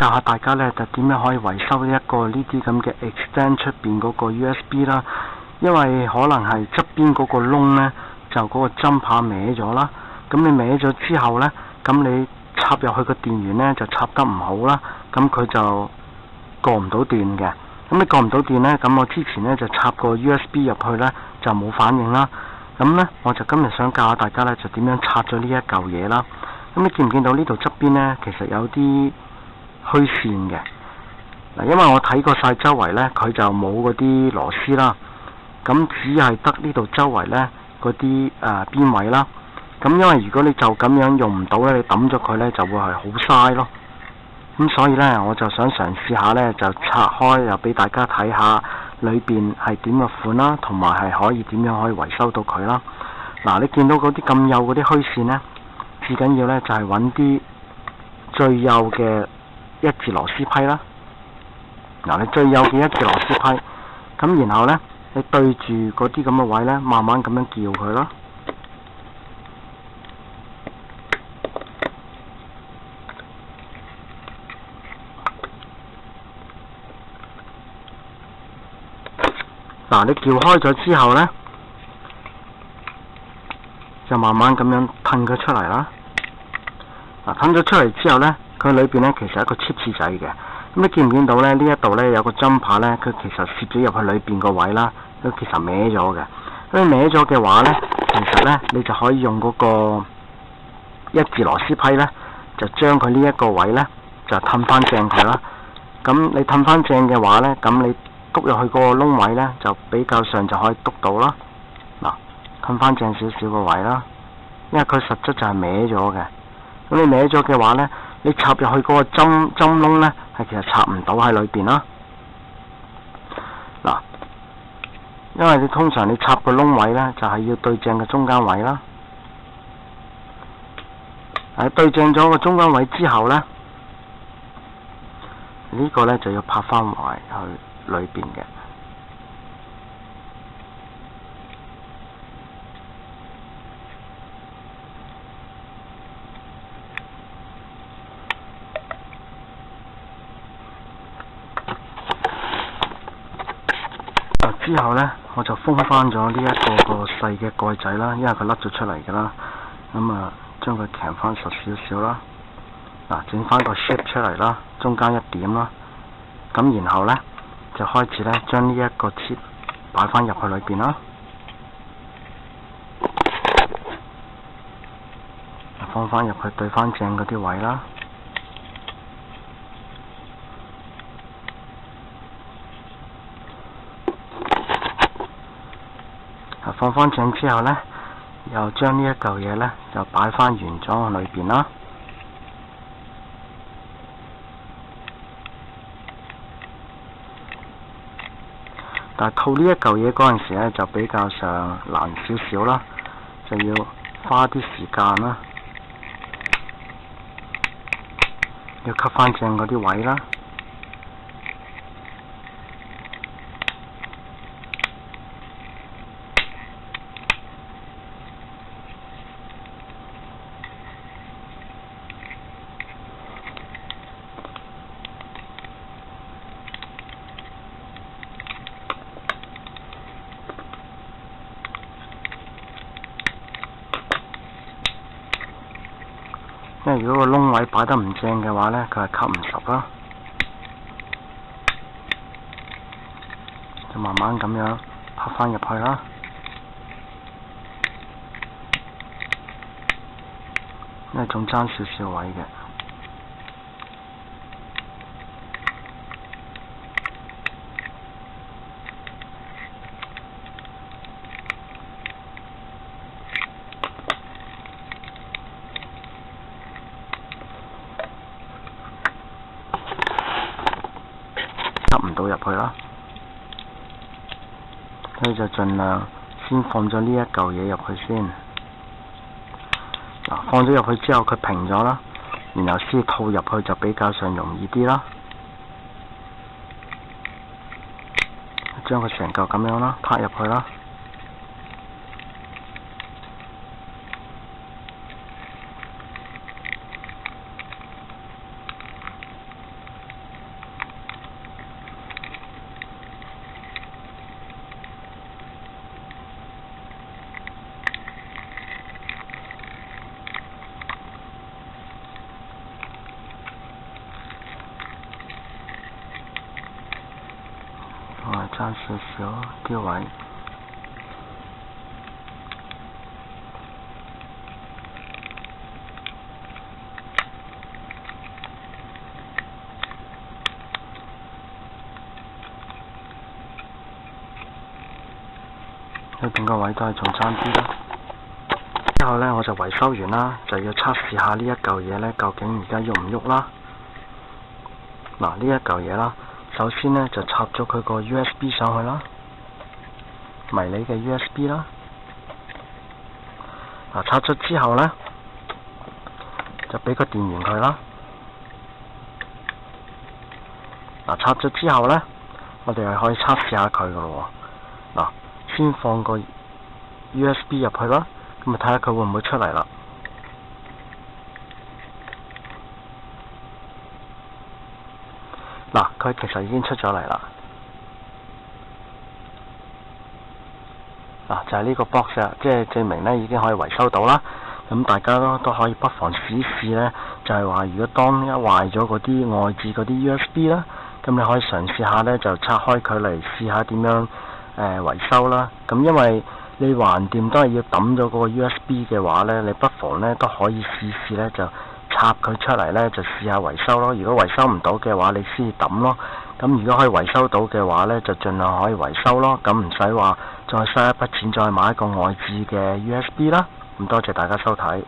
教下大家呢，就點樣可以維修呢啲咁嘅 extend 出邊嗰個 USB 啦。因為可能係側邊嗰個窿呢，就嗰個針把歪咗啦。咁你歪咗之後呢，咁你插入去個電源呢，就插得唔好啦，咁佢就過唔到電嘅。咁你過唔到電呢，咁我之前呢，就插個 USB 入去呢，就冇反應啦。咁呢，我就今日想教下大家呢，就點樣插咗呢一嚿嘢啦。咁你見唔見到呢度側邊呢，其實有啲虛線嘅嗱，因為我睇過晒周圍呢，佢就冇嗰啲螺絲啦。咁只係得呢度周圍呢嗰啲邊位啦。咁因為如果你就咁樣用唔到呢，你抌咗佢呢，就會係好嘥咯。咁所以呢，我就想嘗試下呢，就拆開又俾大家睇下裏邊係點嘅款啦，同埋係可以點樣可以維修到佢啦。嗱，你見到嗰啲咁幼嗰啲虛線呢，至緊要呢就係揾啲最幼嘅一字螺絲批啦。嗱，你最幼嘅一字螺絲批，咁然後呢，你對住嗰啲咁嘅位呢，慢慢咁樣撬佢咯。嗱，你撬開咗之後呢，就慢慢咁樣褪佢出嚟啦。嗱，褪咗出嚟之後呢，佢裏邊呢其實係一個 chip 仔嘅。咁你見唔見到呢？呢一度呢有個針把呢，佢其實攝咗入去裏邊個位啦，佢其實歪咗嘅。咁你歪咗嘅話呢，其實呢你就可以用嗰個一字螺絲批呢，就將佢呢一個位呢，就褪翻正佢啦。咁你褪翻正嘅話呢，咁你篤入去個窿位呢，就比較上就可以篤到啦。嗱，褪翻正少少個位啦，因為佢實質就係歪咗嘅。咁你歪咗嘅話呢，你插入去嗰個針窿呢，係其實插唔到喺裏邊啦。嗱，因為你通常你插個窿位呢，就係要對正嘅中間位啦。對正咗個中間位之後呢，呢個呢就要拍翻埋去裏邊嘅。之後呢，我就封翻咗呢一個細嘅蓋仔啦，因為佢甩咗出嚟㗎啦。咁將佢鉗翻實少少啦。嗱，整翻個 shape 出嚟啦，中間一點啦。咁然後呢，就開始呢，將呢一個切擺翻入去裏邊啦。放翻入去對翻正嗰啲位啦。放翻正之後呢，又將呢一嚿嘢呢，就擺翻原裝裏邊啦。但係套呢一嚿嘢嗰陣時呢，就比較上難少少啦，就要花啲時間啦，要吸翻正嗰啲位啦。因為如果個窿位擺得唔正嘅話呢，佢係吸唔實啦。就慢慢咁樣拍翻入去啦。因為仲爭少少位嘅。吸唔到入去啦，所以就盡量先放咗呢一嚿嘢入去先。嗱，放咗入去之後，佢平咗啦，然後先套入去就比較上容易啲啦。將佢成嚿咁樣啦，拍入去啦。差少少啲位。呢邊個位都係仲差啲啦。之後呢，我就維修完啦，就要測試下呢一嚿嘢呢，究竟而家喐唔喐啦。嗱，呢一嚿嘢啦，首先呢，就插咗佢個 USB 上去啦，迷你嘅 USB 啦。嗱，插咗之後呢，就俾個電源佢啦。嗱，插咗之後呢，我哋係可以測試下佢噶咯喎。嗱，先放個 USB 入去啦，咁咪睇下佢會唔會出嚟啦。嗱，佢其實已經出咗嚟啦。嗱，就係呢個 box 啊，即係證明呢已經可以維修到啦。咁大家都可以不妨試一試呢，就係話如果當一壞咗嗰啲外置嗰啲 USB 啦，咁你可以嘗試下呢，就拆開佢嚟試下點樣維修啦。咁因為你橫掂都係要抌咗嗰個 USB 嘅話呢，你不妨呢都可以試試呢，就插佢出嚟呢，就試下維修咯。如果維修唔到嘅話，你先抌咯。咁如果可以維修到嘅話呢，就盡量可以維修咯。咁唔使話再嘥一筆錢再買一個外置嘅 USB 啦。咁多謝大家收睇。